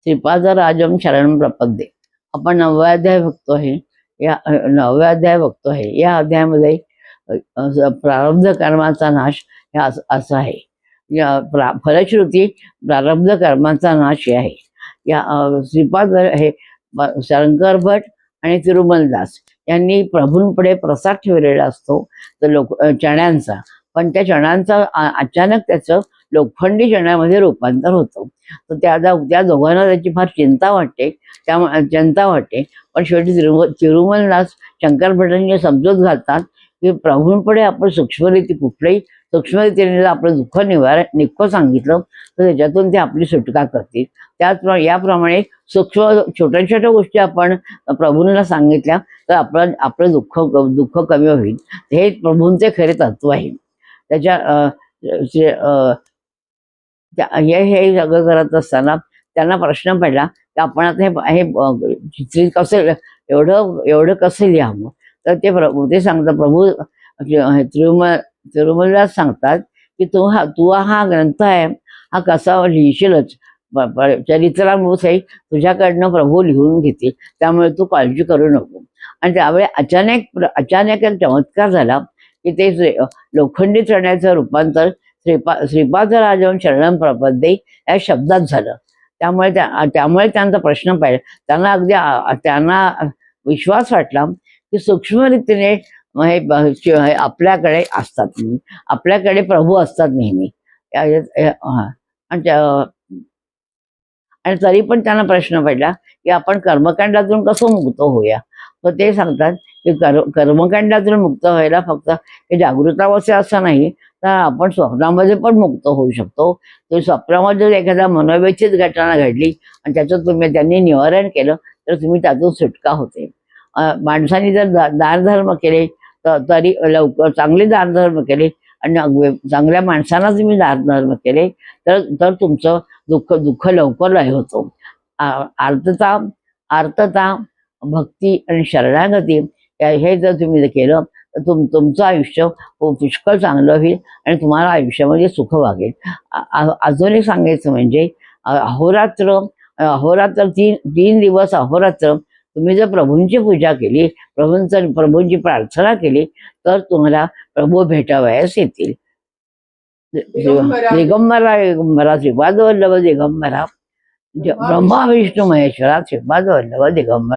श्रीपादराजम शरणं प्रपद्ये. आपण 9वा अध्याय बघतो आहे. या 9वा अध्याय बघतो आहे. या अध्यायामध्ये प्रारब्ध कर्माचा नाश हे असं आहे. या फलश्रुती प्रारब्ध कर्माचा नाश हे आहे. या श्रीपाद हे शंकर भट आणि तिरुमलदास यांनी प्रभूंपुढे प्रसाद ठेवलेला असतो तर चण्यांचा, पण त्या चणांचा अचानक त्याचं लोखंडी चण्यामध्ये रूपांतर होतं. तर त्या दोघांना त्याची फार चिंता वाटते. पण शेवटी तिरुमलदास शंकर भटांनी समजूत घालतात की प्रभूंपुढे आपण कुठल्याही सूक्ष्मरीतीने आपलं दुःख सांगितलं तर त्याच्यातून ते आपली सुटका करतील. याप्रमाणे सूक्ष्म छोट्या छोट्या गोष्टी आपण प्रभूंना सांगितल्या तर आपलं दुःख कमी होईल. हे प्रभूंचे खरे तत्व आहे. हे सगळं करत असताना त्यांना प्रश्न पडला की आपण आता हे चित्रित कसं एवढं कसं लिहावं. तर ते सांगतात, प्रभू तिरुमलदास सांगतात की तू हा ग्रंथ आहे हा कसा लिहिशीलच, चरित्रामृत आहे, तुझ्याकडनं प्रभू लिहून घेतील, त्यामुळे तू काळजी करू नको. आणि त्यावेळी अचानक एक चमत्कार झाला की ते लोखंडी चण्याचं रूपांतर श्रीपादराजम शरणं प्रपद्ये या शब्दात झालं. त्यामुळे त्यांचा प्रश्न पाहिजे. त्यांना विश्वास वाटला की सूक्ष्मरीतीने हे आपल्याकडे असतात, आपल्याकडे प्रभू असतात नेहमी. आणि तरी पण त्यांना प्रश्न पडला की आपण कर्मकांडातून कसं मुक्त होऊया. तर ते सांगतात की कर्मकांडातून मुक्त व्हायला फक्त हे जागृतावस्था असं नाही, तर आपण स्वप्नामध्ये पण मुक्त होऊ शकतो. तर स्वप्नामध्ये एखाद्या मनोव्यथित घटना घडली आणि त्याचं त्यांनी निवारण केलं तर तुम्ही त्यातून सुटका होते. माणसाने जर दानधर्म केले तरी लवकर चांगले दानधर्म केले आणि चांगल्या माणसांना तुम्ही दानधर्म केले तर तुमचं दुःख लवकर लय होतो. आर्तता भक्ती आणि शरणागती हे जर तुम्ही केलं तर तुमचं आयुष्य पुष्कळ चांगलं होईल आणि तुम्हाला आयुष्यामध्ये सुख वागेल. अजून एक सांगायचं म्हणजे अहोरात्र 3 दिवस अहोरात्र तुम्ही जर प्रभूंची पूजा केली, प्रभूंची प्रार्थना केली तर तुम्हाला प्रभू भेटावयास येतील. दिगंबरा श्रीपाद वल्लभ दिगंबरा, ब्रह्मा विष्णू महेश्वरा श्रीपाद वल्लभ दिगंबरा.